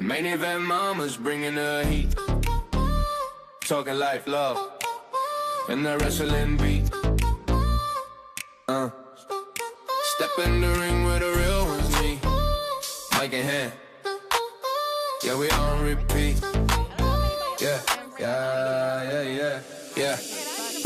Main event mama's bringing the heat. Talking life, love, and the wrestling beat. Step in the ring with the real ones, me. Mic in hand. Yeah, we on repeat. Yeah.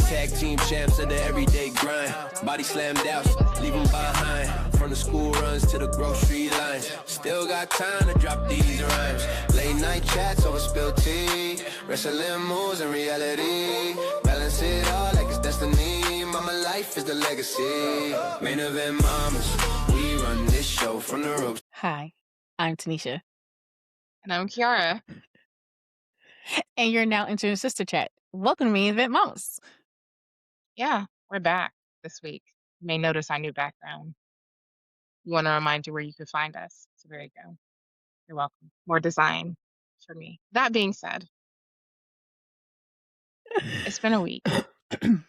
Tag team champs of the everyday grind. Body slammed out, leave them behind. From the school runs to the grocery lines. Still got time to drop these rhymes. Late night chats over spilled tea. Wrestling moves and reality. Balance it all like it's destiny. Mama life is the legacy. Main event mamas, we run this show from the ropes. Hi, I'm Tanesha. And I'm Kiara. And you're now entering Sister Chat. Welcome to Main Event Mamas. Yeah, we're back this week. You may notice our new background. We want to remind you where you can find us. So there you go. You're welcome. More design for me. That being said, it's been a week. But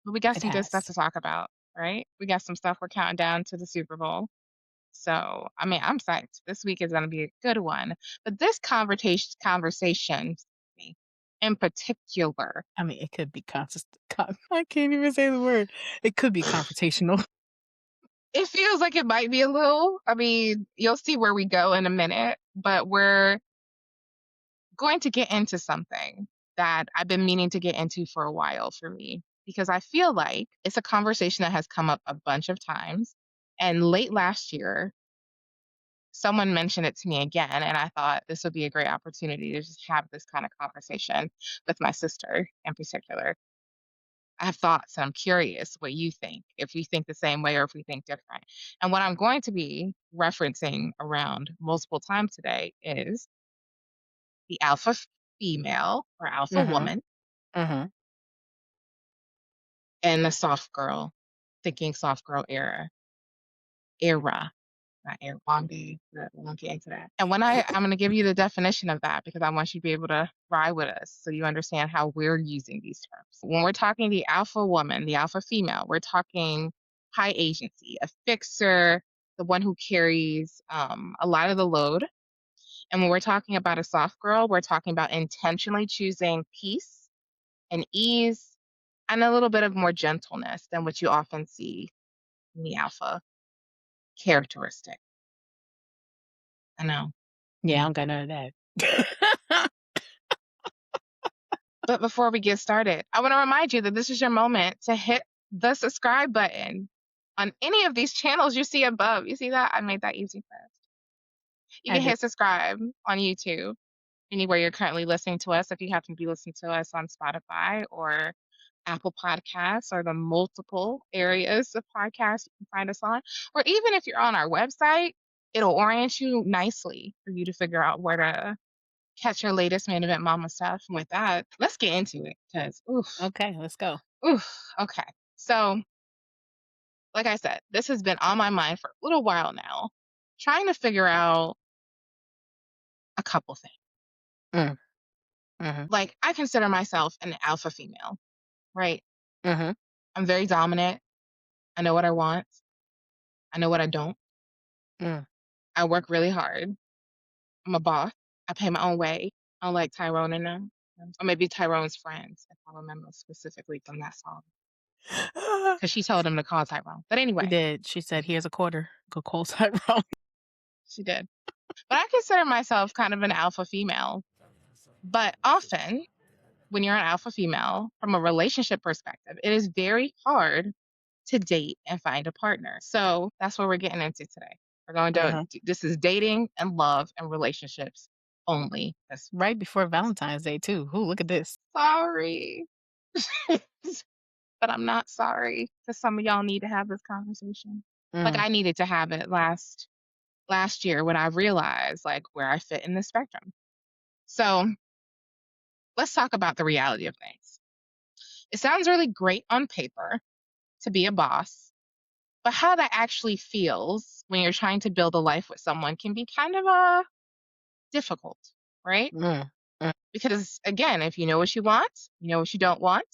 we got some good stuff to talk about, right? We got some stuff we're counting down to the Super Bowl. So, I mean, I'm psyched. This week is going to be a good one. But this conversation in particular, I mean, it could be I can't even say the word. It could be confrontational. it feels like it might be a little. I mean, you'll see where we go in a minute, but we're going to get into something that I've been meaning to get into for a while for me, because I feel like it's a conversation that has come up a bunch of times. And late last year, someone mentioned it to me again, and I thought this would be a great opportunity to just have this kind of conversation with my sister in particular. I have thoughts, and I'm curious what you think, if you think the same way or if we think different. And what I'm going to be referencing around multiple times today is the alpha female or alpha woman Mm-hmm. and the soft girl, thinking soft girl era. Not era, long day, but we won't get into that. And I'm going to give you the definition of that because I want you to be able to ride with us so you understand how we're using these terms. When we're talking the alpha woman, the alpha female, we're talking high agency, a fixer, the one who carries a lot of the load. And when we're talking about a soft girl, we're talking about intentionally choosing peace and ease and a little bit of more gentleness than what you often see in the alpha characteristic. I know. Yeah, I don't got none of that. But before we get started, I want to remind you that this is your moment to hit the subscribe button on any of these channels you see above. You see that? I made that easy for us. You can hit subscribe on YouTube, anywhere you're currently listening to us. If you happen to be listening to us on Spotify or Apple Podcasts or the multiple areas of podcasts you can find us on, or even if you're on our website, it'll orient you nicely for you to figure out where to catch your latest Main Event Mama stuff. And with that, let's get into it. Because, Okay, let's go. Okay. So, like I said, this has been on my mind for a little while now, trying to figure out a couple things. Like, I consider myself an alpha female, right? I'm very dominant. I know what I want. I know what I don't. I work really hard. I'm a boss. I pay my own way. Unlike Tyrone and them. Or maybe Tyrone's friends, if I remember specifically from that song. Because she told him to call Tyrone. But anyway. She did. She said, here's a quarter. Go call Tyrone. She did. But I consider myself kind of an alpha female. But often, when you're an alpha female, from a relationship perspective, it is very hard to date and find a partner. So that's what we're getting into today. We're going to, this is dating and love and relationships only. That's right before Valentine's Day, too. Ooh, look at this. Sorry. But I'm not sorry, because some of y'all need to have this conversation. Like, I needed to have it last year when I realized, like, where I fit in the spectrum. So let's talk about the reality of things. It sounds really great on paper to be a boss, but how that actually feels when you're trying to build a life with someone can be kind of difficult, right? Because, again, if you know what you want, you know what you don't want.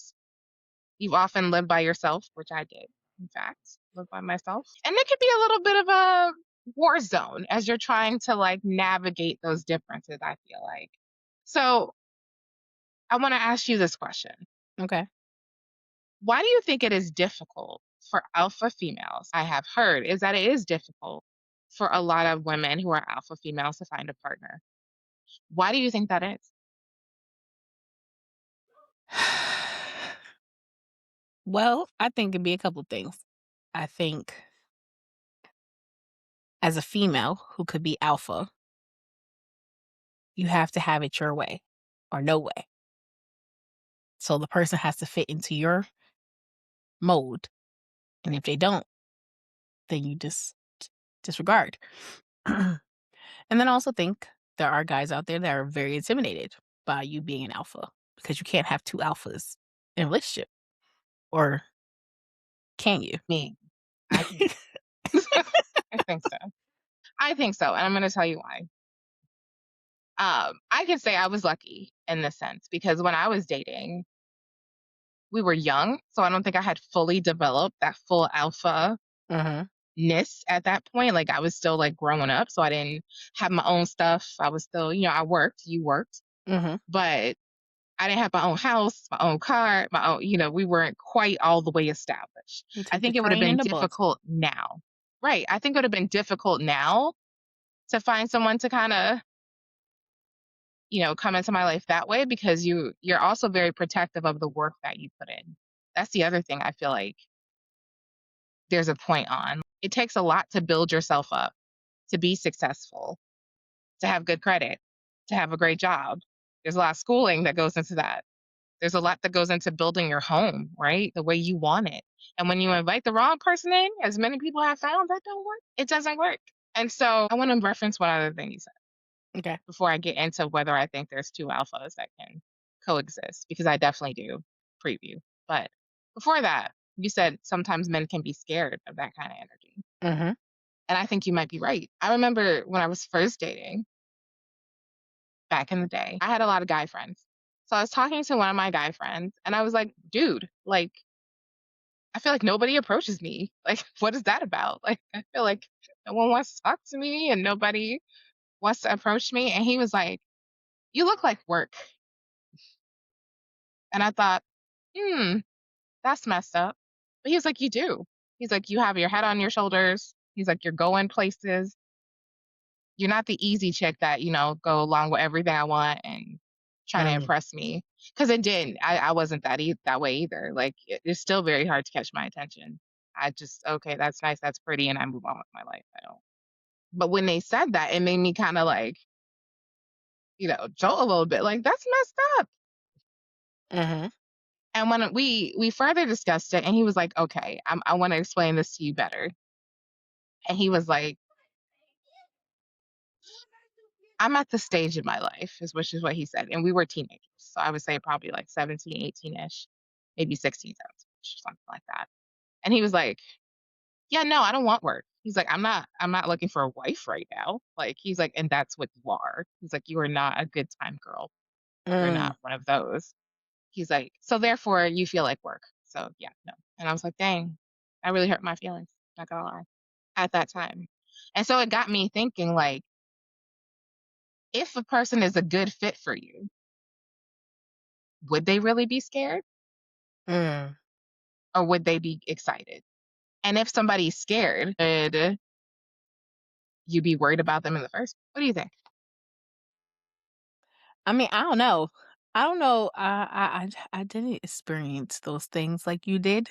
You've often lived by yourself, which I did, in fact, live by myself. And it could be a little bit of a war zone as you're trying to like navigate those differences, I feel like. So I want to ask you this question. Okay. Why do you think it is difficult for alpha females? I have heard is that it is difficult for a lot of women who are alpha females to find a partner. Why do you think that is? Well, I think it'd be a couple things. I think as a female who could be alpha, you have to have it your way or no way. So the person has to fit into your mode. And if they don't, then you just disregard. And then I also think there are guys out there that are very intimidated by you being an alpha because you can't have two alphas in a relationship. Or can you? Me. I think I think so. I think so. And I'm gonna tell you why. I can say I was lucky in this sense because when I was dating, we were young. So I don't think I had fully developed that full alpha Mm-hmm. ness at that point. Like I was still like growing up. So I didn't have my own stuff. I was still, I worked, you worked, Mm-hmm. but I didn't have my own house, my own car, my own, we weren't quite all the way established. You I took the think it would have train been and the bus. difficult now. Right. I think it would have been difficult now to find someone to kind of, come into my life that way because you're also very protective of the work that you put in. That's the other thing I feel like there's a point on. It takes a lot to build yourself up, to be successful, to have good credit, to have a great job. There's a lot of schooling that goes into that. There's a lot that goes into building your home, right? The way you want it. And when you invite the wrong person in, as many people have found, that don't work. It doesn't work. And so I want to reference one other thing you said Okay. before I get into whether I think there's two alphas that can coexist, because I definitely do preview. But before that, you said sometimes men can be scared of that kind of energy. Mm-hmm. And I think you might be right. I remember when I was first dating back in the day, I had a lot of guy friends. So I was talking to one of my guy friends and I was like, dude, like, I feel like nobody approaches me. Like, what is that about? Like, I feel like no one wants to talk to me and nobody wants to approach me. And he was like, you look like work. And I thought, hmm, that's messed up. But he's like, you do. He's like, you have your head on your shoulders. He's like, you're going places. You're not the easy chick that, go along with everything I want and try to Mm. impress me. Because it didn't. I wasn't that way either. Like, it's still very hard to catch my attention. I just, okay, that's nice. That's pretty. And I move on with my life. I don't. But when they said that, it made me kind of like, jolt a little bit. Like, that's messed up. Mm-hmm. And when we further discussed it, and he was like, "Okay, I want to explain this to you better." And he was like, "I'm at the stage in my life," which is what he said, and we were teenagers, so I would say probably like 17, 18ish, maybe 16, 17, something like that. And he was like, "Yeah, no, I don't want work." He's like, I'm not looking for a wife right now." Like he's like, "And that's what you are." He's like, "You are not a good time girl. You're Mm. not one of those." He's like, "So therefore you feel like work." So yeah, no. And I was like, "Dang, that really hurt my feelings." Not gonna lie. At that time. And so it got me thinking like, if a person is a good fit for you, would they really be scared Mm. or would they be excited? And if somebody's scared, would you be worried about them in the first? What do you think? I mean, I don't know. I don't know. I didn't experience those things like you did.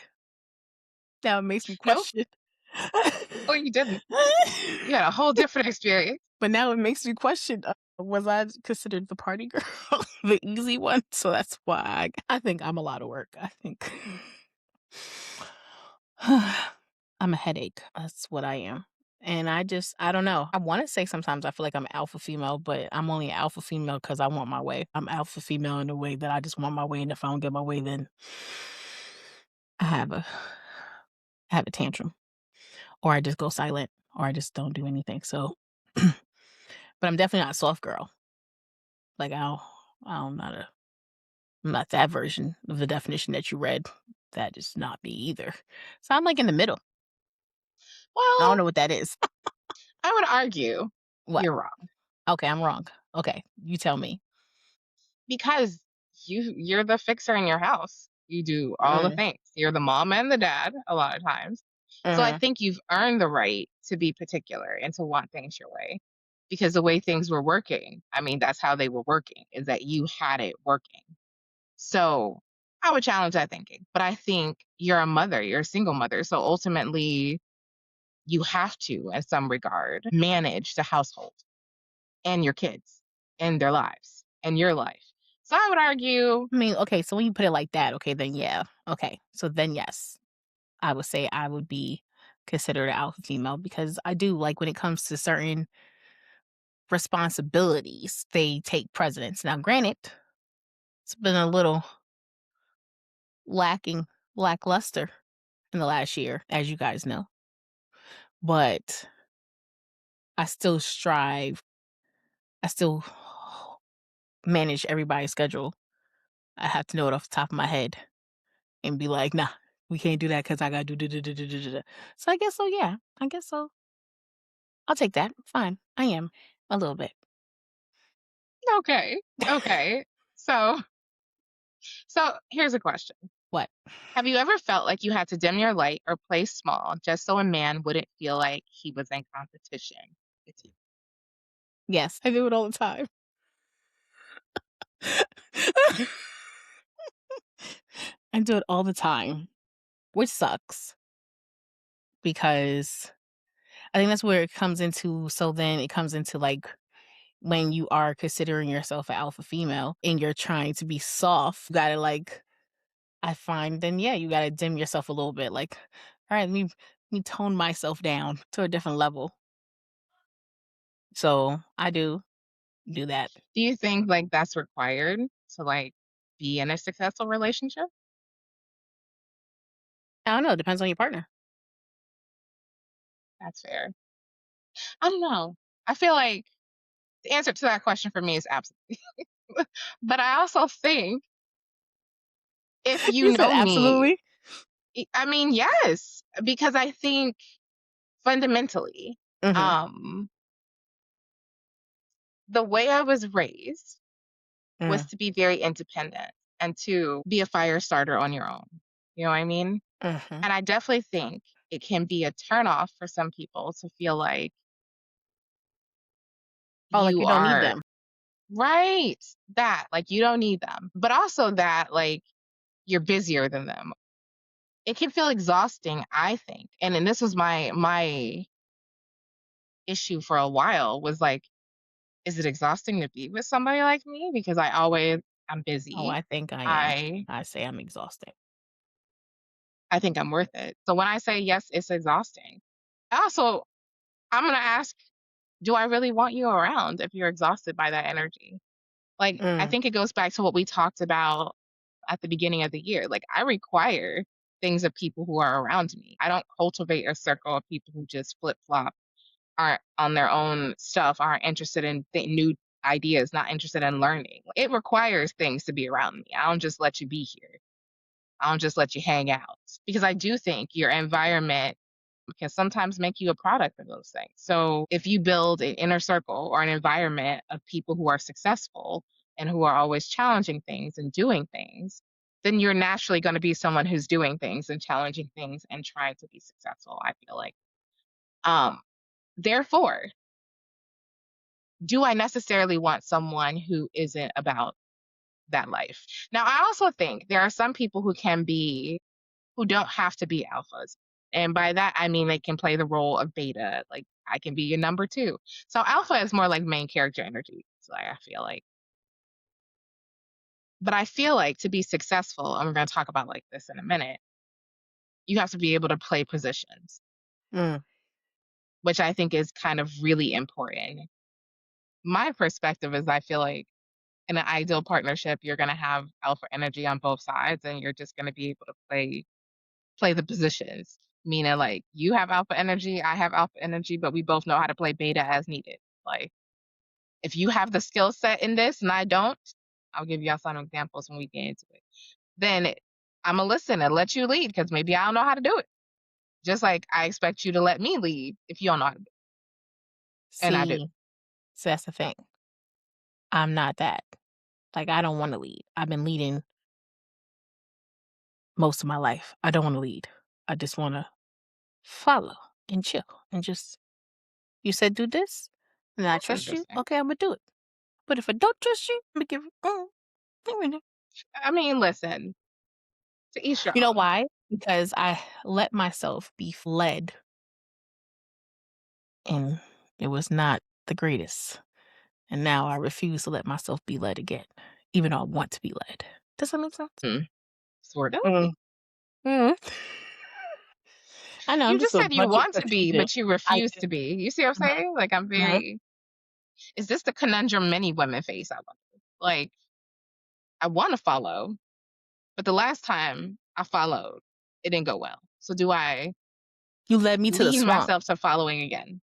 Now it makes me No? question. Oh, you didn't. You had a whole different experience. But now it makes me question, was I considered the party girl, the easy one? So that's why I think I'm a lot of work. I think I'm a headache. That's what I am. And I don't know. I want to say sometimes I feel like I'm alpha female, but I'm only alpha female because I want my way. I'm alpha female in a way that I just want my way. And if I don't get my way, then I have a I have a tantrum. Or I just go silent or I just don't do anything. So but I'm definitely not a soft girl. Like I'm not not that version of the definition that you read. That is not me either. So I'm like in the middle. I don't Well, know what that is. I would argue What? you're wrong Okay, I'm wrong. Okay, you tell me. because you're the fixer in your house. You do all the Mm, things. You're the mom and the dad a lot of times. So I mhm. think you've earned the right to be particular and to want things your way. Because the way things were working, I mean, that's how they were working, is that you had it working. So I would challenge that thinking. But I think you're a mother, you're a single mother. So ultimately, you have to, in some regard, manage the household and your kids and their lives and your life. So I would argue, I mean, okay, so when you put it like that, okay, then yeah. Okay, so then yes, I would say I would be considered an alpha female because I do like when it comes to certain responsibilities, they take precedence. Now, granted, it's been a little lacking, lackluster in the last year, as you guys know, but I still strive. I still manage everybody's schedule. I have to know it off the top of my head and be like, nah, we can't do that because I got to do. So I guess so, yeah. I guess so. I'll take that. Fine. I am a little bit. okay, okay. So so here's a question. What? Have you ever felt like you had to dim your light or play small just so a man wouldn't feel like he was in competition with you? Yes, I do it all the time. I do it all the time, which sucks because I think that's where it comes into. So then it comes into like when you are considering yourself an alpha female and you're trying to be soft, you gotta like, I find then, yeah, you gotta dim yourself a little bit. Like, all right, let me tone myself down to a different level. So I do that. Do you think like that's required to like be in a successful relationship? I don't know. It depends on your partner. That's fair. I don't know. I feel like the answer to that question for me is absolutely. But I also think if you You said know me, absolutely. I mean, yes, because I think fundamentally, Mm-hmm. um, the way I was raised was to be very independent and to be a fire starter on your own. You know what I mean? Mm-hmm. And I definitely think it can be a turnoff for some people to feel like Oh, like you you don't need are them. right, that, like, you don't need them, but also that, like, you're busier than them. It can feel exhausting, I think. And this was my issue for a while was like, is it exhausting to be with somebody like me? Because I'm Oh, busy. I think I am. I I say I'm exhausted. I think I'm worth it. So when I say yes, it's exhausting. Also, I'm gonna ask, do I really want you around if you're exhausted by that energy? Like, I Mm. think it goes back to what we talked about at the beginning of the year. Like, I require things of people who are around me. I don't cultivate a circle of people who just flip flop, aren't on their own stuff, aren't interested in new ideas, not interested in learning. It requires things to be around me. I don't just let you be here. I don't just let you hang out because I do think your environment can sometimes make you a product of those things. So if you build an inner circle or an environment of people who are successful and who are always challenging things and doing things, then you're naturally going to be someone who's doing things and challenging things and trying to be successful, I feel like. Um, Therefore, do I necessarily want someone who isn't about that life? Now, I also think there are some people who don't have to be alphas. And by that, I mean they can play the role of beta. Like I can be your number two. So alpha is more like main character energy. So I feel like, but I feel like to be successful, and we're going to talk about like this in a minute, you have to be able to play positions, Mm. which I think is kind of really important. My perspective is I feel like in an ideal partnership, you're going to have alpha energy on both sides and you're just going to be able to play the positions. Meaning like you have alpha energy, I have alpha energy, but we both know how to play beta as needed. Like if you have the skill set in this and I don't, I'll give y'all some examples when we get into it. Then I'm gonna listen and let you lead because maybe I don't know how to do it. Just like I expect you to let me lead if you don't know how to do it. And I do. See, so that's the thing. I'm not that. Like, I don't wanna lead. I've been leading most of my life. I don't wanna lead. I just wanna follow and chill and just, "You said do this, and I That's trust you. interesting. Okay, Imma do it. But if I don't trust you, Imma give I mean, listen, to each your You know own. why? Because I let myself be led, and it was not the greatest. And now I refuse to let myself be led again, even though I want to be led. Does that make sense? Mm, sort of. Mm. Mm. I know I'm You just just a said you bunch of want to be, confusion. but you I refuse do. to be. You see what I'm Mhm, saying? Like, I'm mhm. very. Is this the conundrum many women face? I wonder. Like, I want to follow, but the last time I followed, it didn't go well. So do I You led me to the lead swamp. myself to following again?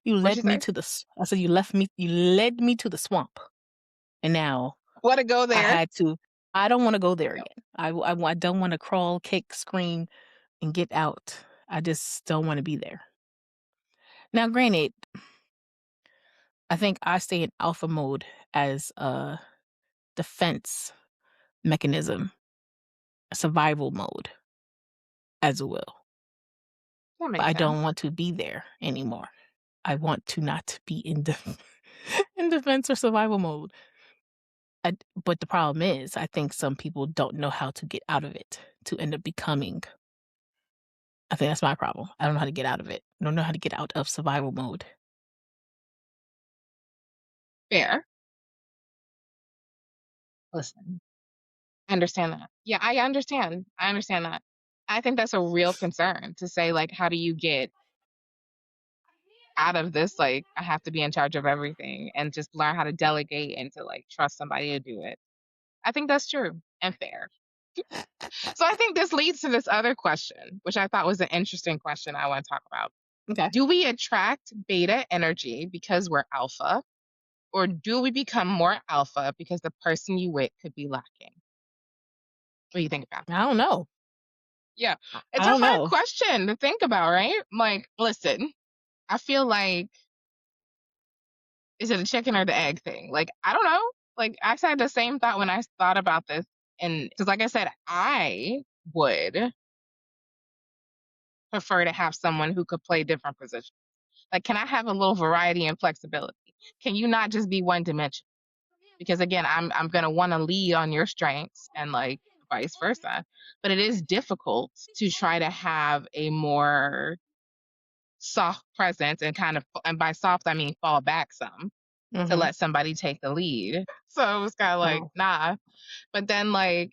You What'd you led me say? to the s I said you led me to the swamp, and now Want to go I there? had to I don't wanna go there No. again. I don't wanna crawl, kick, scream, and get out. I just don't wanna be there. Now granted, I think I stay in alpha mode as a defense mechanism, a survival mode, as well. That But makes I sense. don't want to be there anymore. I want to not be in in defense or survival mode. But the problem is, I think some people don't know how to get out of it to end up becoming. I think that's my problem. I don't know how to get out of it. I don't know how to get out of survival mode. Fair. Listen, I understand that. Yeah, I understand. I understand that. I think that's a real concern to say, like, how do you get out of this? Like, I have to be in charge of everything and just learn how to delegate and to, like, trust somebody to do it. I think that's true and fair. So I think this leads to this other question, which I thought was an interesting question I want to talk about. Okay. Do we attract beta energy because we're alpha, or do we become more alpha because the person you with could be lacking? What do you think about that? I don't know. Yeah, I it's a don't hard know. question to think about, right? Like, listen, I feel like, is it a chicken or the egg thing? Like, I don't know. Like, I had the same thought when I thought about this. And because, like I said, I would prefer to have someone who could play different positions. Like, can I have a little variety and flexibility? Can you not just be one dimension? Because again, I'm gonna want to lead on your strengths and like vice versa. But it is difficult to try to have a more soft presence and kind of, and by soft I mean fall back some to Mhm. let somebody take the lead. So it was kind of like Oh. nah. But then like,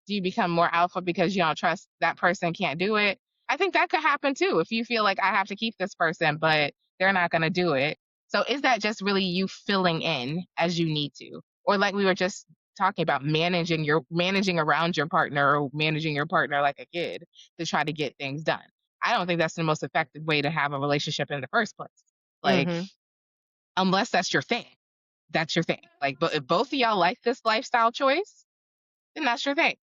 do you become more alpha because you don't trust that person can't do it? I think that could happen too. If you feel like I have to keep this person, but they're not going to do it. So is that just really you filling in as you need to? Or like we were just talking about managing around your partner or managing your partner like a kid to try to get things done. I don't think that's the most effective way to have a relationship in the first place. Like Mhm. unless that's your thing. That's your thing. Like but if both of y'all like this lifestyle choice, then that's your thing.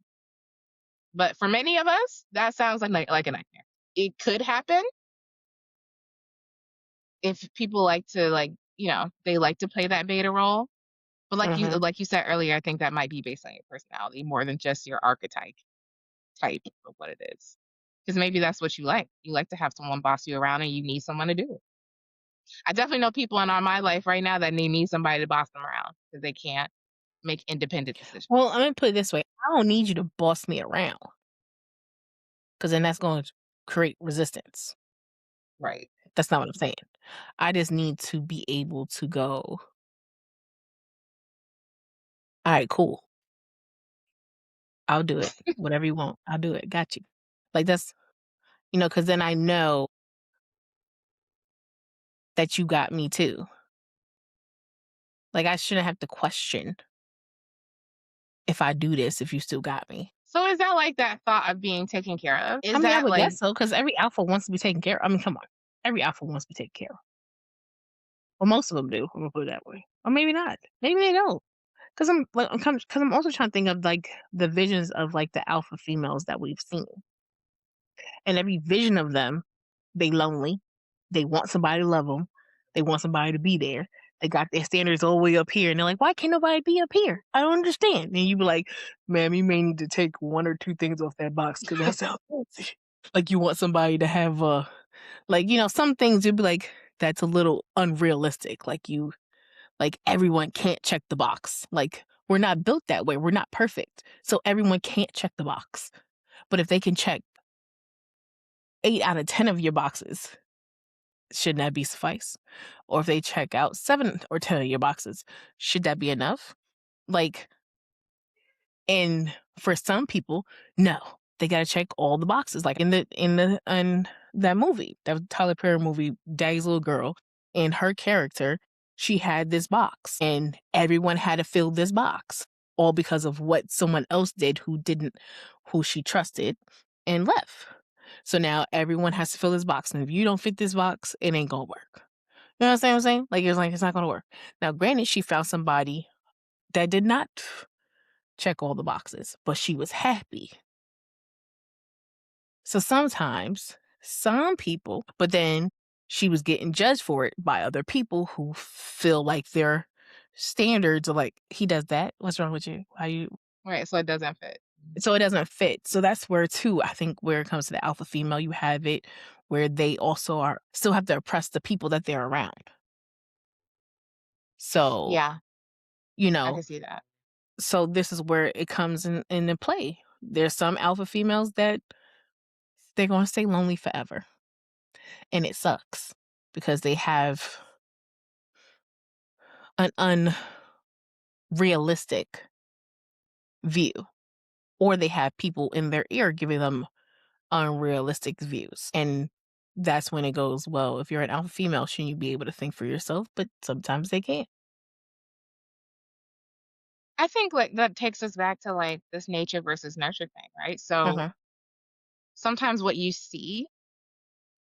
But for many of us, that sounds like a nightmare. It could happen if people like to they like to play that beta role. But Mhm. like you said earlier, I think that might be based on your personality more than just your archetype type of what it is. Because maybe that's what you like. You like to have someone boss you around and you need someone to do it. I definitely know people in my life right now that they need somebody to boss them around because they can't make independent decisions. Well, I'm gonna put it this way. I don't need you to boss me around, because then that's going to create resistance. Right. That's not what I'm saying. I just need to be able to go, "Alright, cool. I'll do it. Whatever you want, I'll do it. Got you." Like, that's because then I know that you got me too. Like, I shouldn't have to question if I do this if you still got me. So is that like that thought of being taken care of? I Is mean, I that would like guess so, because every alpha wants to be taken care of. I mean, come on. Every alpha wants to be taken care of. Well, most of them do, I'm gonna put it that way. Or maybe not. Maybe they don't. Because I'm also trying to think of, like, the visions of, like, the alpha females that we've seen. And every vision of them, they lonely, They want somebody to love them. They want somebody to be there. They got their standards all the way up here, and they're like, "Why can't nobody be up here? I don't understand." And you be like, "Ma'am, you may need to take 1 or 2 things off that box because that's how." Like you want somebody to have like some things you'd be like, "That's a little unrealistic." Like everyone can't check the box. Like we're not built that way. We're not perfect, so everyone can't check the box. But if they can check 8 out of 10 of your boxes, shouldn't that be suffice? Or if they check out 7 or 10 of your boxes, should that be enough? Like, and for some people, no, they got to check all the boxes. Like in that movie, that was Tyler Perry movie, Daddy's Little Girl, and her character, she had this box, and everyone had to fill this box, all because of what someone else did who she trusted, and left. So now everyone has to fill this box, and if you don't fit this box, it ain't gonna work. You know what I'm saying? Like it's not gonna work. Now, granted, she found somebody that did not check all the boxes, but she was happy. So sometimes some people, but then she was getting judged for it by other people who feel like their standards are like, he does that. What's wrong with you? Why you? Right. So it doesn't fit. So it doesn't fit. So that's where too, I think where it comes to the alpha female, you have it where they also still have to oppress the people that they're around. So, Yeah, you I know, can see that. so this is where it comes into play. There's some alpha females that they're going to stay lonely forever. And it sucks because they have an unrealistic view, or they have people in their ear giving them unrealistic views. And that's when it goes, well, if you're an alpha female, shouldn't you be able to think for yourself? But sometimes they can't. I think like that takes us back to like this nature versus nurture thing, right? So Uh-huh. sometimes what you see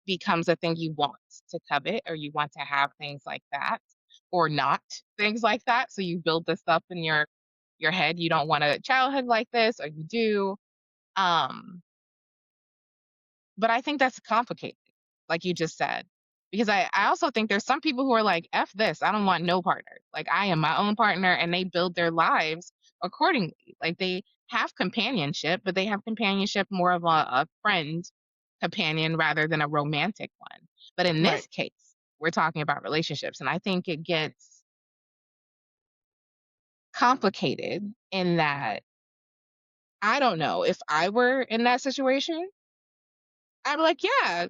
becomes a thing you want to covet, or you want to have things like that, or not things like that. So you build this up in your head. You don't want a childhood like this, or you do. Um, but I think that's complicated, like you just said. Because I also think there's some people who are like, F this, I don't want no partner. Like I am my own partner, and they build their lives accordingly. Like they have companionship, but they have companionship more of a friend companion rather than a romantic one. But in Right. this case, we're talking about relationships. And I think it gets complicated in that I don't know if I were in that situation, I'd be like, yeah,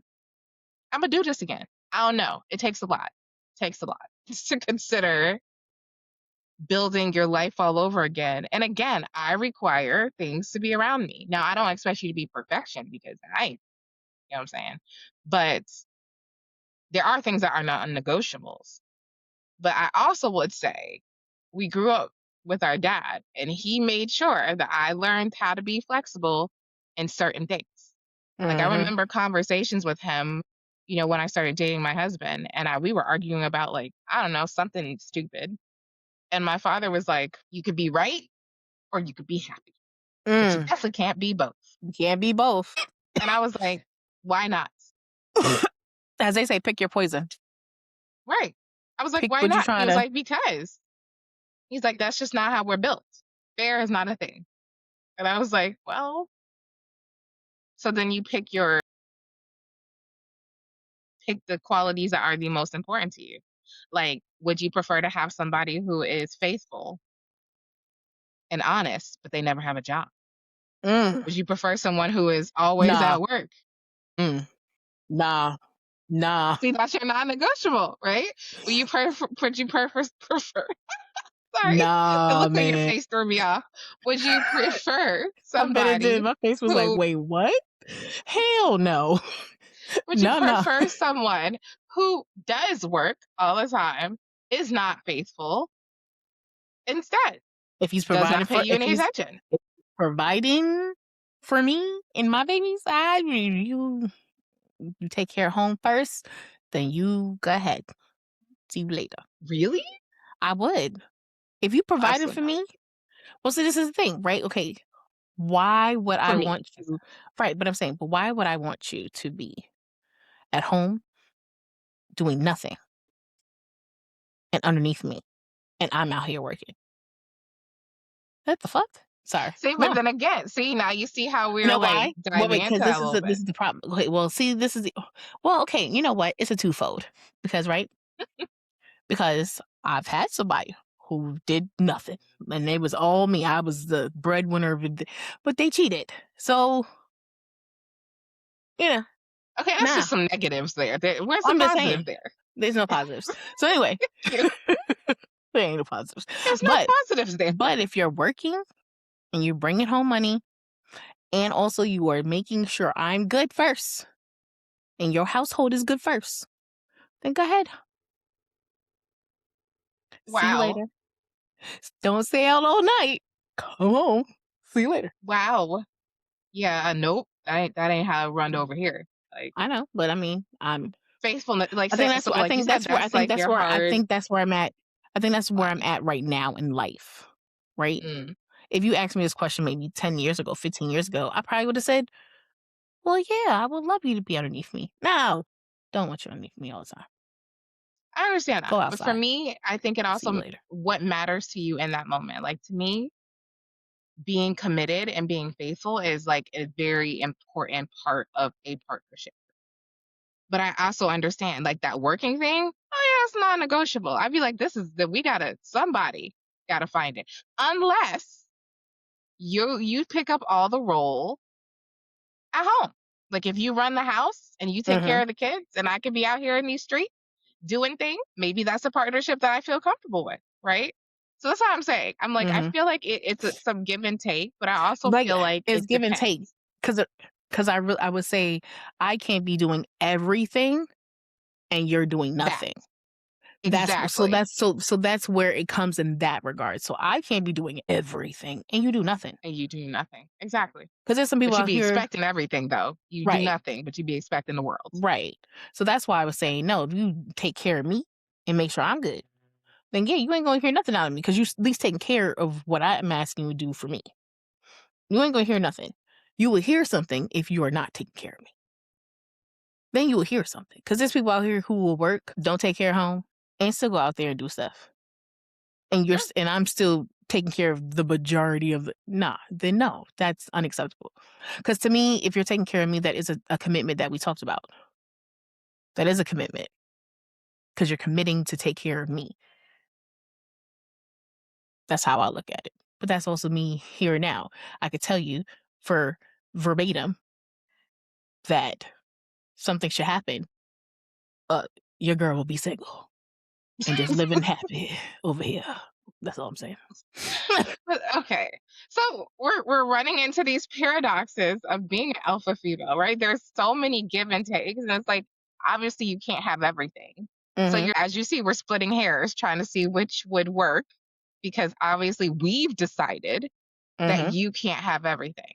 I'm gonna do this again. I don't know. It takes a lot. It takes a lot just to consider building your life all over again. And again, I require things to be around me. Now, I don't expect you to be perfection because I ain't, you know what I'm saying? But there are things that are not negotiables. But I also would say we grew up with our dad, and he made sure that I learned how to be flexible in certain things. Like I Mm-hmm. remember conversations with him, when I started dating my husband, and we were arguing about like, I don't know, something stupid. And my father was like, you could be right or you could be happy, but you Mm. definitely can't be both. You can't be both. And I was like, why not? As they say, pick your poison. Right. I was like, Pick why what you're not? He trying was to. like, because. He's like, that's just not how we're built. Fair is not a thing. And I was like, well, so then you pick the qualities that are the most important to you. Like, would you prefer to have somebody who is faithful and honest, but they never have a job? Mm. Would you prefer someone who is always Nah. at work? Mm. Nah. Nah. See, that's your non-negotiable, right? Would you prefer sorry, the Nah, look on your man. face threw me off. Would you prefer I bet it did. somebody My face was like, who wait, what? Hell no. would you No, no. prefer someone who does work all the time, is not faithful, instead If he's does providing not pay for, you any attention? if he's providing for me and my babies, you take care of home first, then you go ahead. See you later. Really? I would. If you provided Absolutely for not. me, well, see, this is the thing, right? Okay, why would For I me. want you, right? But I'm saying, but why would I want you to be at home doing nothing and underneath me, and I'm out here working. What the fuck? Sorry. See, but No. then again, see, now you see how You we're know like why? Well, diving because into that a little bit. this is the problem. Okay, well, see, this is the well, okay, you know what? It's a twofold. Because right? Because I've had somebody who did nothing, and it was all me. I was the breadwinner of it, but they cheated. So, you know, Okay, that's nah. just some negatives there. Where's the I'm just positive saying, there? there's no positives. So anyway, There- there ain't no positives. There's no But positives there. but if you're working and you're bringing home money, and also you are making sure I'm good first, and your household is good first, then go ahead. See you Wow. later. Don't stay out all night. Come home. See you later. Wow. Yeah, nope. That ain't how it run over here. Like I know, but I mean, I'm. faithfulness, like I think that's so, what I like you think said, that's where I that's think like that's your where I hard think that's where I'm at. I think that's where I'm line. at right now in life. Right? Mm. If you asked me this question maybe 10 years ago, 15 years ago, I probably would have said, "Well, yeah, I would love you to be underneath me." No, don't want you underneath me all the time. I understand Go that. But for outside. me, I think it See you also later. what matters to you in that moment. Like to me, being committed and being faithful is like a very important part of a partnership. But I also understand like that working thing. Oh yeah, it's non-negotiable. I'd be like, this is that we gotta somebody gotta find it. Unless you pick up all the role at home. Like if you run the house and you take care Mm-hmm. of the kids, and I can be out here in these streets doing things, maybe that's a partnership that I feel comfortable with, right? So that's what I'm saying. I'm like, I Mm-hmm. feel like some give and take, but I also Like feel like it's it give and take depends. because I would say I can't be doing everything and you're doing That nothing. exactly, So that's where it comes in that regard. So I can't be doing everything and you do nothing. and you do nothing. Exactly. Because there's some people But you out be here, expecting everything though. You do right, nothing, but you be expecting the world. right. So that's why I was saying, no, if you take care of me and make sure I'm good, then yeah, you ain't gonna hear nothing out of me because you at least taking care of what I'm asking you to do for me. You ain't gonna hear nothing. You will hear something if you are not taking care of me. Then you will hear something. Because there's people out here who will work, don't take care of home, and still go out there and do stuff. And Sure. and I'm still taking care of the majority of then no, that's unacceptable. Because to me, if you're taking care of me, that is a commitment that we talked about. That is a commitment. Because you're committing to take care of me. That's how I look at it. But that's also me here and now. I could tell you for verbatim that something should happen. Your girl will be single and just living happy over here. That's all I'm saying. But, okay, so we're running into these paradoxes of being an alpha female, right? There's so many give and takes, and it's like obviously you can't have everything. So Mm-hmm. you're, as you see, we're splitting hairs trying to see which would work because obviously we've decided that Mm-hmm. you can't have everything.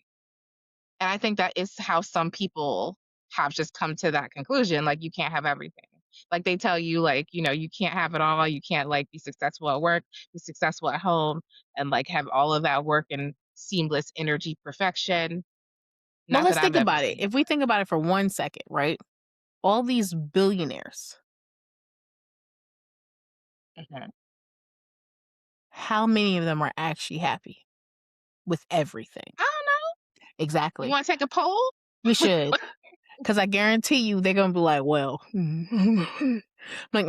And I think that is how some people have just come to that conclusion, like you can't have everything. Like they tell you like, you can't have it all, you can't like be successful at work, be successful at home and like have all of that work and seamless energy perfection. Well, Not that let's I've think ever about it. seen If we think about it for 1 second, right? All these billionaires, it. Mhm. how many of them are actually happy with everything? I don't know. You Exactly. want to take a poll? We should. Because I guarantee you they're going to be like, well, like,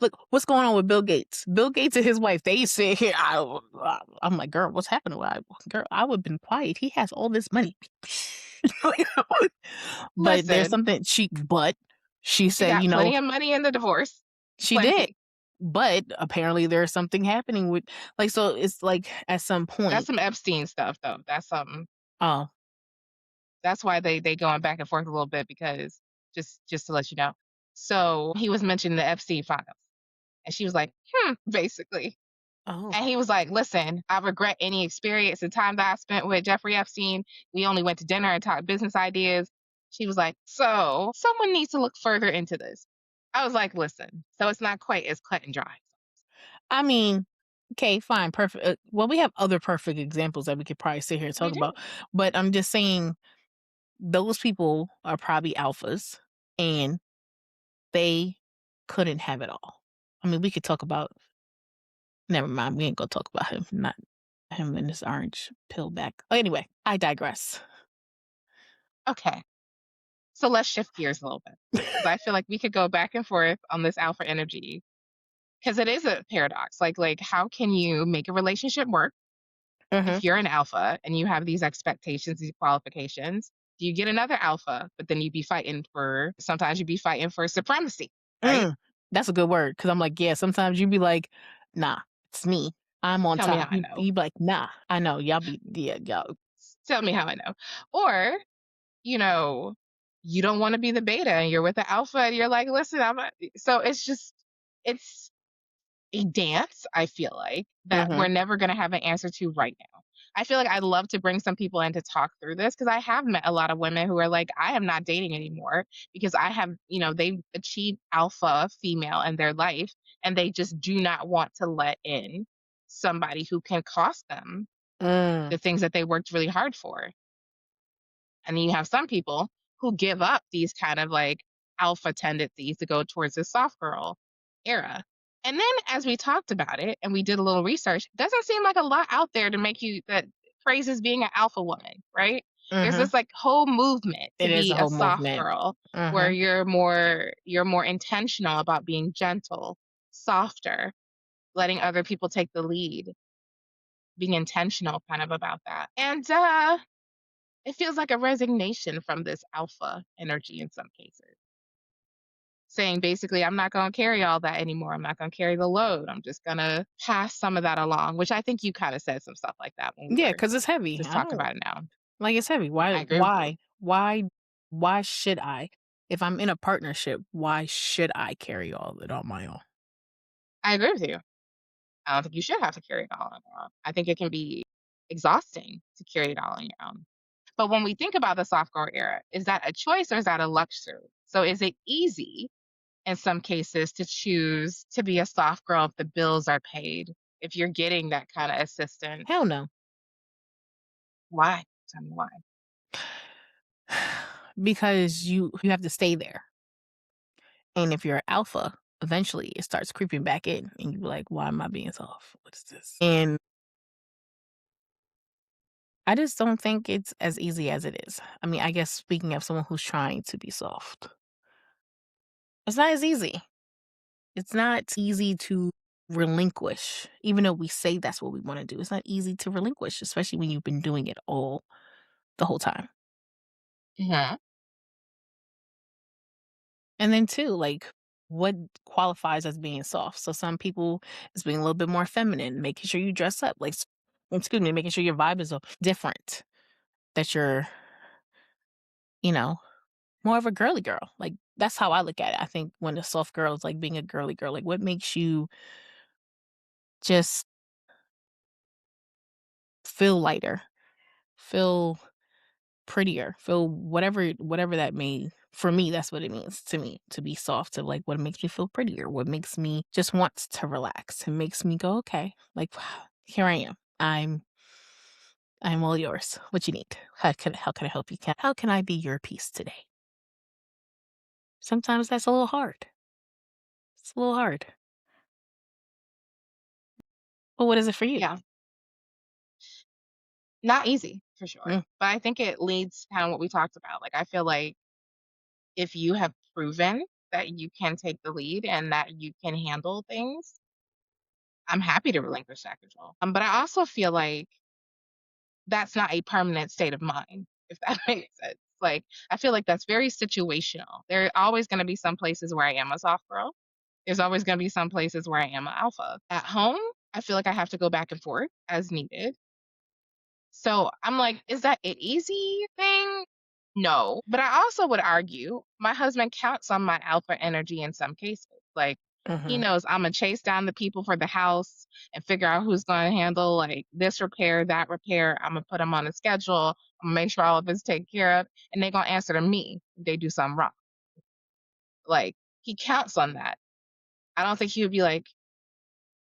look, what's going on with Bill Gates? Bill Gates and his wife, they sit here. I'm like, girl, what's happening? Girl, I would have been quiet. He has all this money. But there's Listen, something she he said, got plenty of money in the divorce. she did. Plenty. But apparently there's something happening with, like, so it's like at some That's point, some Epstein stuff though. That's something. oh, That's why they going back and forth a little bit because just to let you know. So he was mentioning the Epstein files, and she was like, basically. oh, And he was like, listen, I regret any experience and time that I spent with Jeffrey Epstein. We only went to dinner and talked business ideas. She was like, so someone needs to look further into this. I was like, listen, so it's not quite as cut and dry. I mean, okay, fine, perfect. Well, we have other perfect examples that we could probably sit here and We talk do. about, but I'm just saying those people are probably alphas and they couldn't have it all. I mean, we could talk about never mind, we ain't gonna talk about him, not him and his orange pill back. Oh, anyway, I digress. Okay. So let's shift gears a little bit because I feel like we could go back and forth on this alpha energy because it is a paradox. Like how can you make a relationship work Mhm. if you're an alpha and you have these expectations, these qualifications? Do you get another alpha, but then sometimes you'd be fighting for supremacy, right? That's a good word because I'm like, yeah, sometimes you be like, "Nah, it's me. I'm on Tell me top." how I You know. be like, "Nah, I know. Y'all be yeah, y'all." Tell me how I know. Or, you know, you don't want to be the beta and you're with the alpha and you're like, listen, so it's a dance, I feel like, that we're Mhm. never going to have an answer to right now. I feel like I'd love to bring some people in to talk through this because I have met a lot of women who are like, I am not dating anymore because I have, they've achieved alpha female in their life and they just do not want to let in somebody who can cost them Mm. the things that they worked really hard for. And then you have some people who give up these kind of like alpha tendencies to go towards the soft girl era. And then as we talked about it and we did a little research, it doesn't seem like a lot out there to make you that praises being an alpha woman, right? There's Mhm. this like whole movement to It is a be a whole soft movement. girl where Mhm. you're more intentional about being gentle, softer, letting other people take the lead, being intentional kind of about that. And it feels like a resignation from this alpha energy in some cases, saying basically, I'm not going to carry all that anymore. I'm not going to carry the load. I'm just going to pass some of that along, which I think you kind of said some stuff like that when we Yeah, were because it's heavy. just I talking don't about it now. like it's heavy. Why I agree with you. why should I? If I'm in a partnership, why should I carry all of it on my own? I agree with you. I don't think you should have to carry it all on your own. I think it can be exhausting to carry it all on your own. But when we think about the soft girl era, is that a choice or is that a luxury? So is it easy in some cases to choose to be a soft girl if the bills are paid, if you're getting that kind of assistance? Hell no. Why? Tell me why. Because you have to stay there. And if you're alpha, eventually it starts creeping back in and you be like, why am I being soft? What is this? And I just don't think it's as easy as it is. I mean, I guess speaking of someone who's trying to be soft, it's not as easy. It's not easy to relinquish, even though we say that's what we want to do. It's not easy to relinquish, especially when you've been doing it all the whole time. Hmm. And then too, like what qualifies as being soft? So some people is being a little bit more feminine, making sure you dress up, like excuse me, making sure your vibe is different, that you're, you know, more of a girly girl. Like that's how I look at it. I think when a soft girl is like being a girly girl, like what makes you just feel lighter, feel prettier, feel whatever that may for me, that's what it means to me to be soft, to like what makes me feel prettier, what makes me just want to relax. It makes me go, okay, like here I am. I'm all yours. What you need? How can I help you? How can I be your piece today? Sometimes that's a little hard. It's a little hard. But what is it for you? Yeah, not easy for sure. Mm, But I think it leads kind of what we talked about. Like, I feel like if you have proven that you can take the lead and that you can handle things, I'm happy to relinquish that control. But I also feel like that's not a permanent state of mind, if that makes sense. Like, I feel like that's very situational. There are always going to be some places where I am a soft girl. There's always going to be some places where I am an alpha. At home, I feel like I have to go back and forth as needed. So I'm like, is that an easy thing? No. But I also would argue my husband counts on my alpha energy in some cases. Like, he mhm. knows I'm going to chase down the people for the house and figure out who's going to handle like this repair, that repair. I'm going to put them on a schedule. I'm going to make sure all of it's taken care of. And they're going to answer to me if they do something wrong. Like, he counts on that. I don't think he would be like,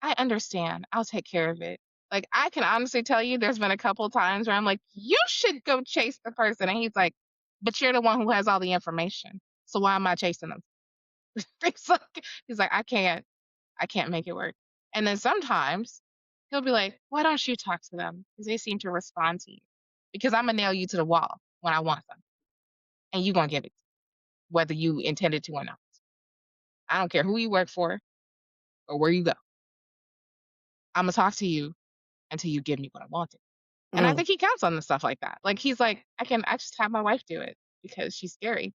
I understand. I'll take care of it. Like, I can honestly tell you there's been a couple times where I'm like, "You should go chase the person," and he's like, "But you're the one who has all the information, so why am I chasing them?" He's like, I can't make it work. And then sometimes he'll be like, why don't you talk to them? Because they seem to respond to you. Because I'm gonna nail you to the wall when I want something, and you gonna give it, whether you intended to or not. I don't care who you work for or where you go. I'm gonna talk to you until you give me what I wanted. And I Mm. think he counts on the stuff like that. Like he's like, I just have my wife do it because she's scary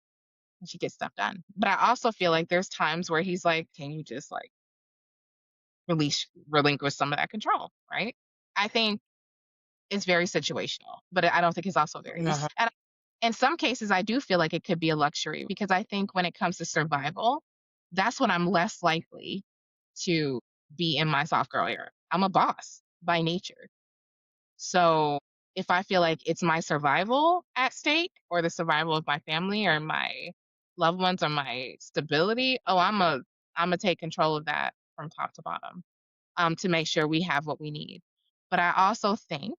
and she gets stuff done. But I also feel like there's times where he's like, can you just like relinquish some of that control, right? I think it's very situational, but I don't think it's also very Uh-huh. and in some cases I do feel like it could be a luxury because I think when it comes to survival, that's when I'm less likely to be in my soft girl era. I'm a boss by nature. So if I feel like it's my survival at stake or the survival of my family or my loved ones or my stability, oh, I'm a take control of that from top to bottom, to make sure we have what we need. But I also think,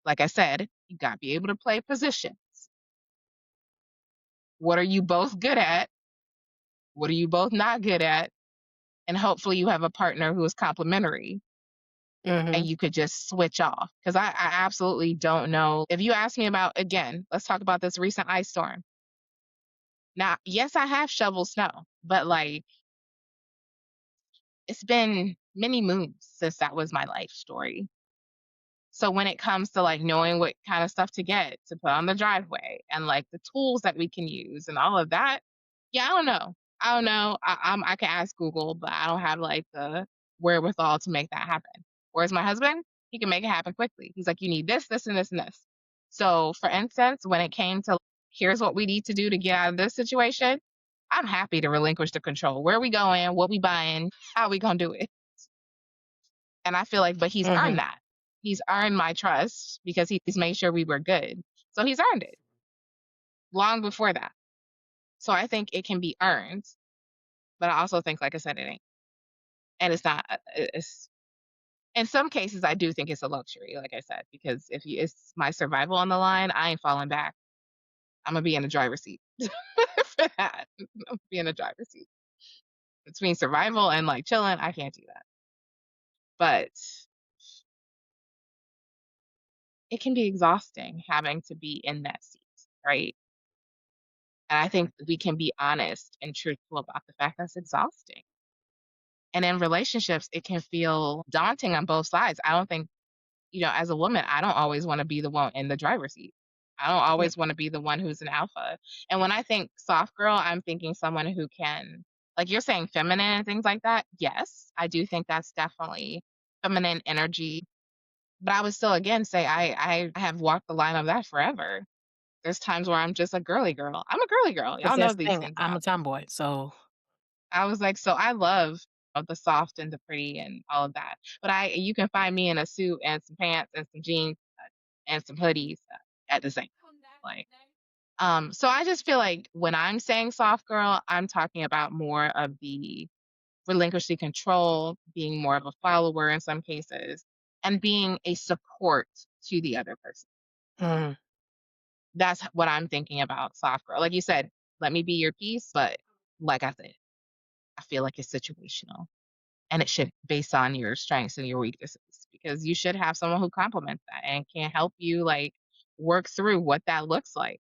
like I said, you got to be able to play positions. What are you both good at? What are you both not good at? And hopefully you have a partner who is complementary and Mhm. you could just switch off. Because I absolutely don't know. If you ask me about, again, let's talk about this recent ice storm. Now, yes, I have shoveled snow, but like it's been many moons since that was my life story. So when it comes to like knowing what kind of stuff to get to put on the driveway and like the tools that we can use and all of that, yeah, I don't know. I don't know. I can ask Google, but I don't have like the wherewithal to make that happen. Whereas my husband, he can make it happen quickly. He's like, you need this, this, and this, and this. So for instance, when it came to here's what we need to do to get out of this situation, I'm happy to relinquish the control. Where we going? What we buying? How we gonna do it? And I feel like, but he's earned Mhm. that. He's earned my trust because he's made sure we were good. So he's earned it long before that. So I think it can be earned, but I also think, like I said, it ain't. And it's not, it's, in some cases, I do think it's a luxury, like I said, because if you, it's my survival on the line, I ain't falling back. I'm going to be in the driver's seat for that. I'm gonna be in the driver's seat. Between survival and like chilling, I can't do that. But it can be exhausting having to be in that seat, right? And I think we can be honest and truthful about the fact that's exhausting. And in relationships, it can feel daunting on both sides. I don't think, as a woman, I don't always want to be the one in the driver's seat. I don't Mm. always want to be the one who's an alpha. And when I think soft girl, I'm thinking someone who can, like you're saying, feminine and things like that. Yes, I do think that's definitely feminine energy. But I would still, again, say I have walked the line of that forever. There's times where I'm just a girly girl. I'm a girly girl. 'Cause Y'all know that's the these thing, things I'm about a me. tomboy, so I was like, so I love the soft and the pretty and all of that. But you can find me in a suit and some pants and some jeans and some hoodies at the same like. So I just feel like when I'm saying soft girl, I'm talking about more of the relinquishing control, being more of a follower in some cases, and being a support to the other person. Mhm. That's what I'm thinking about soft girl. Like you said, let me be your piece, but like I said, I feel like it's situational. And it should based on your strengths and your weaknesses because you should have someone who complements that and can help you like work through what that looks like.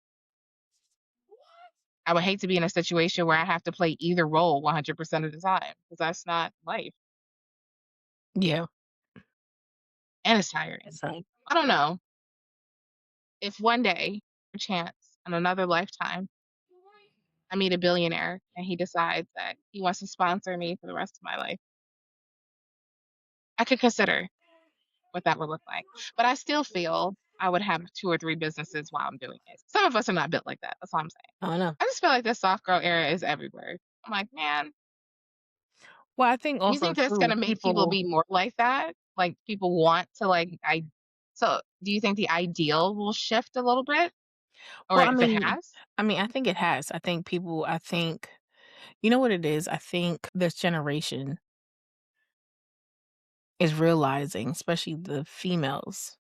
I would hate to be in a situation where I have to play either role 100% of the time because that's not life Yeah. and it's tiring. So I don't know if one day, a chance, in another lifetime, I meet a billionaire and he decides that he wants to sponsor me for the rest of my life. I could consider what that would look like. But I still feel I would have 2 or 3 businesses while I'm doing it. Some of us are not built like that, that's all I'm saying. I don't know. I just feel like this soft girl era is everywhere. I'm like, "Man, Well, I think do you also think that's too, gonna make people people be more like that? Like, people want to, like, I so, do you think the ideal will shift a little bit? Or well, I if it mean has? I mean, I think it has. I think you know what it is? I think this generation is realizing, especially the females,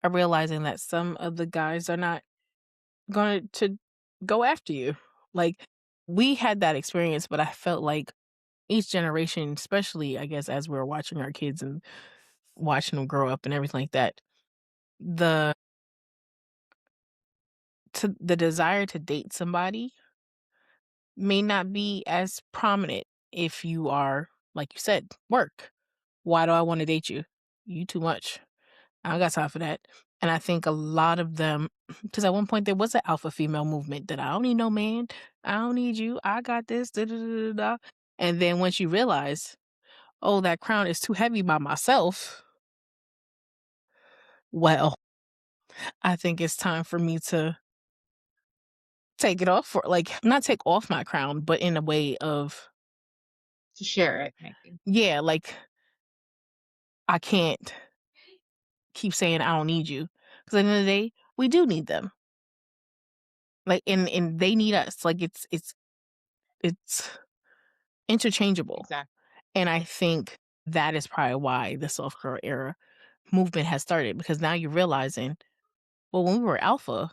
are realizing that some of the guys are not going to go after you. Like we had that experience, but I felt like each generation, especially I guess as we were watching our kids and watching them grow up and everything like that, the the desire to date somebody may not be as prominent if you are, like you said, work. Why do I want to date you? You too much. I don't got time for that. And I think a lot of them, because at one point there was an alpha female movement that I don't need no man. I don't need you. I got this. Da, da, da, da, da. And then once you realize, oh, that crown is too heavy by myself, well, I think it's time for me to take it off for like not take off my crown, but in a way of To share it, maybe. yeah, like I can't keep saying I don't need you. Because at the end of the day, we do need them. Like and they need us. Like it's interchangeable. Exactly. And I think that is probably why the soft girl era movement has started because now you're realizing, well, when we were alpha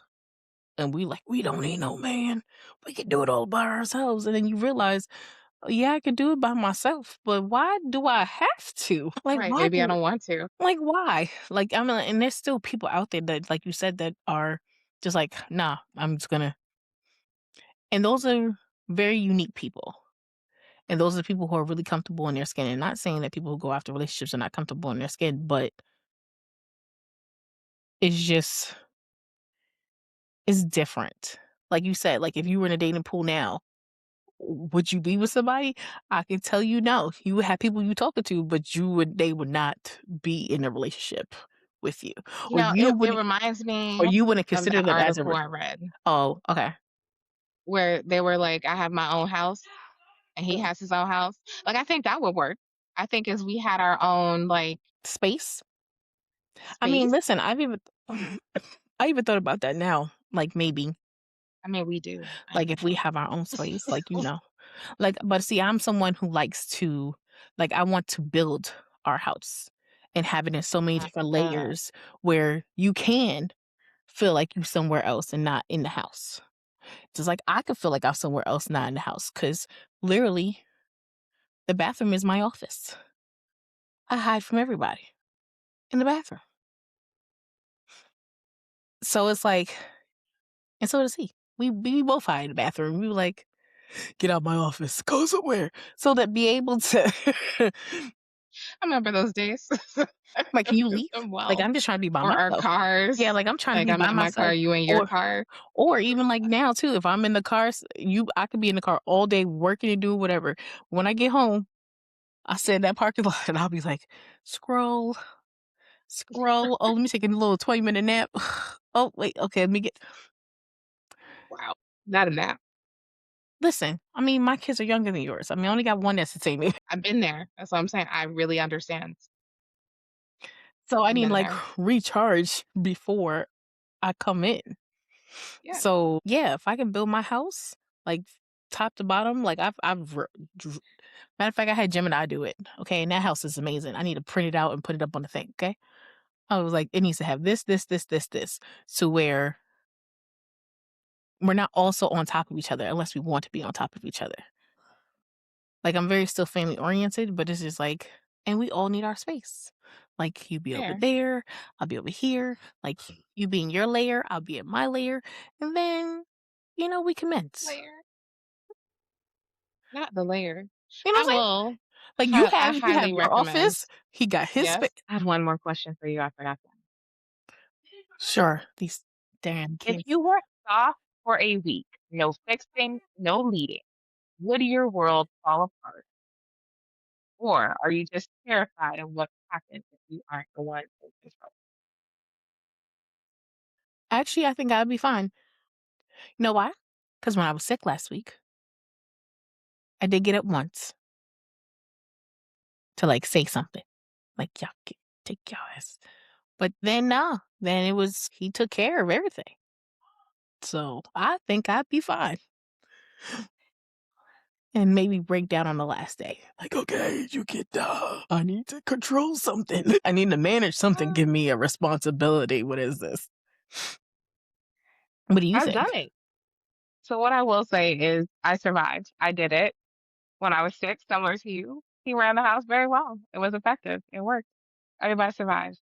and we don't need no man. We can do it all by ourselves. And then you realize, oh, yeah, I could do it by myself, but why do I have to? Like Right. why Maybe I do don't want to. like why? Like I mean and there's still people out there that like you said that are just like, nah, I'm just gonna and those are very unique people. And those are the people who are really comfortable in their skin. And not saying that people who go after relationships are not comfortable in their skin, but it's just it's different. Like you said, like if you were in a dating pool now, would you be with somebody? I can tell you no. You would have people you talking to, but they would not be in a relationship with you. You Or know, you it wouldn't reminds or me you wouldn't of consider that them as a article I read oh, okay. where they were like, I have my own house and he has his own house. Like, I think that would work. I think as we had our own like Space. I mean, space. listen, I've even I even thought about that now. Like maybe I mean, we do. I like know. if we have our own space, like like but see, I'm someone who likes to like I want to build our house and have it in so many different Uh, layers where you can feel like you're somewhere else and not in the house. Just like I could feel like I'm somewhere else, not in the house, because literally the bathroom is my office. I hide from everybody in the bathroom. So it's like, and so does he. We both hide in the bathroom. We were like, get out my office, go somewhere. So that be able to I remember those days. like, can you leave? Like, Well, I'm just trying to be by or our myself. Yeah, cars. like I'm trying to Like be I'm by in my car, myself. you in your car. Or even like now too, if I'm in the car, I could be in the car all day working and doing whatever. When I get home, I sit in that parking lot and I'll be like, scroll, scroll. Oh, let me take a little 20-minute nap. Oh, wait, okay, let me get. Wow, not a nap. Listen, I mean, my kids are younger than yours. I mean, I only got one that's the same age. I've been there. That's what I'm saying. I really understand. So I I've need been like there. recharge before I come in. Yeah. So yeah, if I can build my house like top to bottom, like matter of fact, I had Gemini do it. Okay, and that house is amazing. I need to print it out and put it up on the thing. Okay, I was like, it needs to have this, to where we're not also on top of each other unless we want to be on top of each other. Like I'm very still family oriented, but it's just like, and we all need our space. Like you be over Fair. there, I'll be over here. Like you be in your layer, I'll be in my layer, and then we commence. Layer. Not the layer. You know what I I'm saying? will. Like I you have highly your recommend. office, he got his Yes. space. I had one more question for you. I forgot that. Sure, these damn If kids. you were soft for a week, no fixing, no leading, would your world fall apart? Or are you just terrified of what happens if you aren't the one in control? Actually, I think I'd be fine. You know why? Because when I was sick last week, I did get up once to like say something, like y'all take y'all ass. But then nah, then it was he took care of everything. So I think I'd be fine. And maybe break down on the last day. Like, okay, you get I need to control something. I need to manage something. Give me a responsibility. What is this? What do you I've think? done it. So what I will say is I survived. I did it when I was sick, similar to you. He ran the house very well. It was effective. It worked. Everybody survived.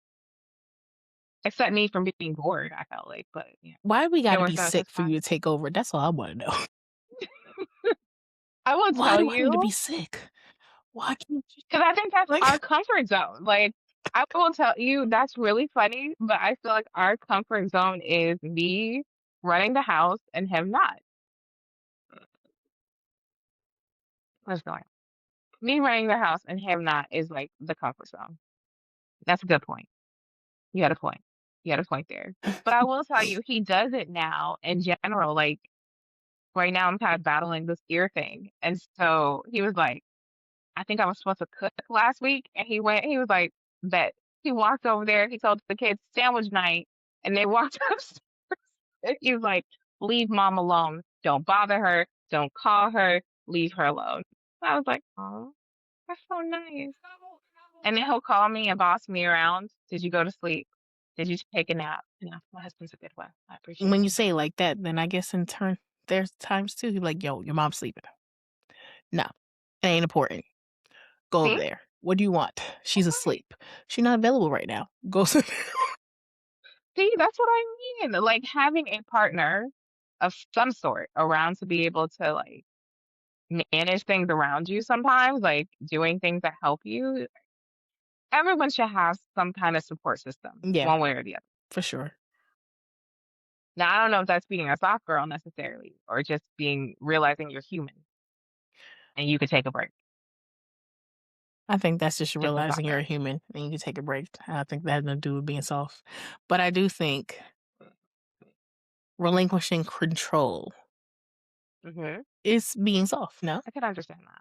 Except me from being bored, I felt like. But yeah, Why we it gotta be worked out sick just for you fine. to take over? That's all I want to know. I will Why tell do I need to be you, sick? Why can't you because I think that's like? our comfort zone. Like, I will tell you, that's really funny, but I feel like our comfort zone is me running the house and him not. What's going on? Me running the house and him not is like the comfort zone. That's a good point. You had a point. You had a point there. But I will tell you, he does it now in general. Like, right now, I'm kind of battling this ear thing. And so he was like, I think I was supposed to cook last week. And he was like, bet. He walked over there. He told the kids sandwich night. And they walked upstairs. And he was like, leave mom alone. Don't bother her. Don't call her. Leave her alone. I was like, oh, that's so nice. And then he'll call me and boss me around. Did you go to sleep? Did you take a nap? No, my husband's a good one. I appreciate When you him. say it like that, then I guess in turn, there's times too. You're like, yo, your mom's sleeping. No, it ain't important. Go over See? there. What do you want? She's asleep. She's not available right now. Go sit. See, that's what I mean. Like having a partner of some sort around to be able to like manage things around you sometimes, like doing things that help you. Everyone should have some kind of support system, Yeah, one way or the other. for sure. Now, I don't know if that's being a soft girl necessarily, or just realizing you're human and you could take a break. I think that's just Just a realizing thought you're a there. human and you can take a break. I think that has nothing to do with being soft. But I do think relinquishing control Hmm. is being soft, no? I can understand that.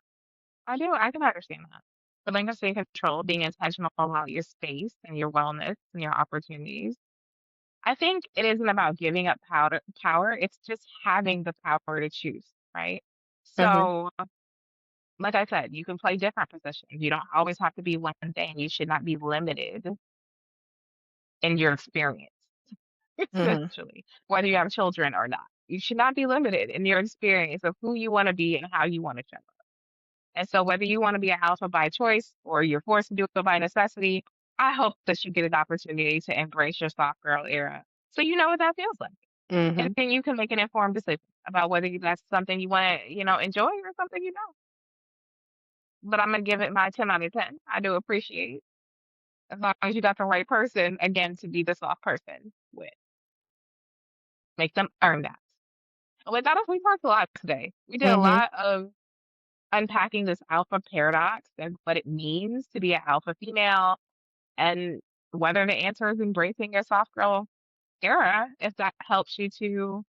I do. I can understand that. Relinquishing control, being intentional about your space and your wellness and your opportunities. I think it isn't about giving up power. It's just having the power to choose, right? Mm-hmm. So, like I said, you can play different positions. You don't always have to be one thing. You should not be limited in your experience, Mm-hmm. essentially, whether you have children or not. You should not be limited in your experience of who you want to be and how you want to show up. And so, whether you want to be an alpha by choice or you're forced to do it by necessity, I hope that you get an opportunity to embrace your soft girl era so you know what that feels like. And Mm-hmm. then you can make an informed decision about whether that's something you want to, enjoy or something you don't. But I'm gonna give it my 10 out of 10. I do appreciate as long as you got the right person again to be the soft person with. Make them earn that. With that, we talked a lot today. We did a Mm-hmm. lot of unpacking this alpha paradox and what it means to be an alpha female and whether the answer is embracing your soft girl era, if that helps you to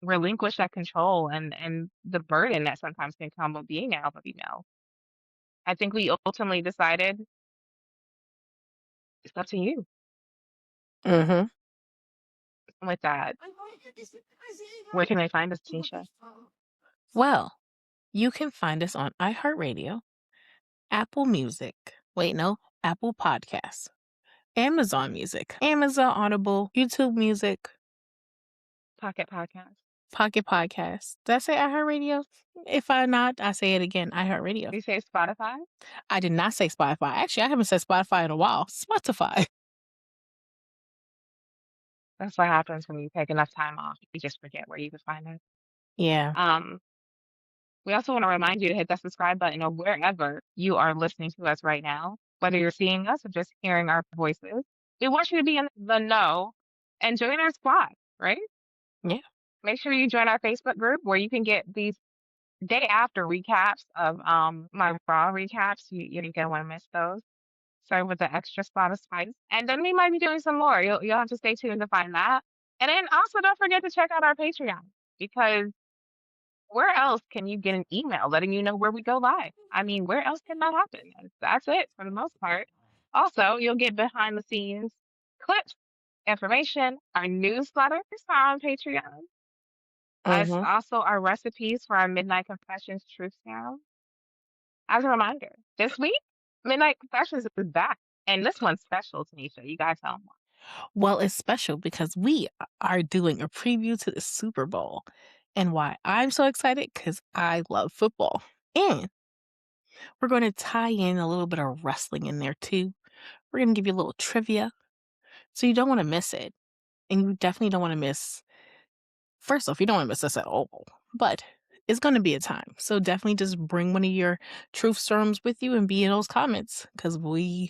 relinquish that control and the burden that sometimes can come with being an alpha female. I think we ultimately decided it's up to you Mm-hmm. with that. Where can they find us, Tanisha? Well, you can find us on iHeartRadio, Apple Music. Wait, no, Apple Podcasts, Amazon Music, Amazon Audible, YouTube Music, Pocket Podcast. Pocket Podcasts. Did I say iHeartRadio? If I not, I say it again, iHeartRadio. You say Spotify? I did not say Spotify. Actually, I haven't said Spotify in a while. Spotify. That's what happens when you take enough time off. You just forget where you can find us. Yeah. Um, we also want to remind you to hit that subscribe button or wherever you are listening to us right now, whether you're seeing us or just hearing our voices. We want you to be in the know and join our squad, right? Yeah. Make sure you join our Facebook group where you can get these day after recaps of my raw recaps. You're gonna want to miss those. Serve with the extra spot of spice. And then we might be doing some more. You'll have to stay tuned to find that. And then also don't forget to check out our Patreon because where else can you get an email letting you know where we go live? I mean, where else can that happen? That's it for the most part. Also, you'll get behind the scenes clips, information, our newsletters are on Patreon. Us Mm-hmm. also our recipes for our Midnight Confessions Truth Serum. As a reminder, this week, Midnight Confessions is back. And this one's special, Tanisha. You guys tell them why. Well, it's special because we are doing a preview to the Super Bowl. And why I'm so excited? Because I love football. And we're going to tie in a little bit of wrestling in there too. We're going to give you a little trivia. So you don't want to miss it. And you definitely don't want to miss, first off, you don't want to miss us at all. But it's going to be a time. So definitely just bring one of your truth serums with you and be in those comments because we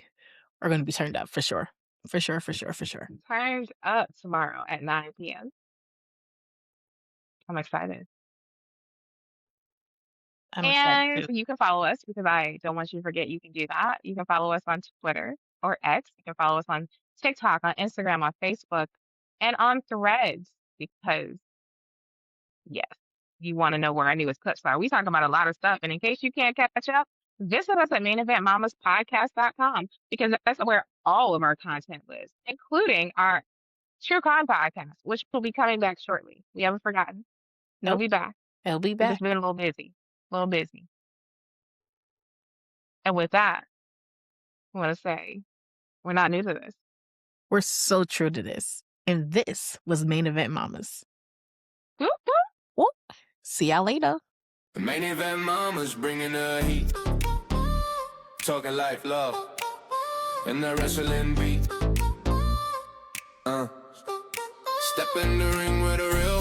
are going to be turned up for sure. For sure. Turned up tomorrow at 9 p.m. I'm excited. I'm excited And too. you can follow us because I don't want you to forget you can do that. You can follow us on Twitter or X. You can follow us on TikTok, on Instagram, on Facebook, and on Threads because, yes, you want to know where our newest clips are. We talk about a lot of stuff. And in case you can't catch up, visit us at maineventmamaspodcast.com because that's where all of our content lives, including our True Crime podcast, which will be coming back shortly. We haven't forgotten. It'll Nope. be back. It'll be We've back. just been a little busy. And with that, I want to say we're not new to this. We're so true to this. And this was Main Event Mamas. Whoop, whoop. Whoop. See y'all later. The Main Event Mamas bringing the heat. Talking life, love, and the wrestling beat. Step in the ring with a real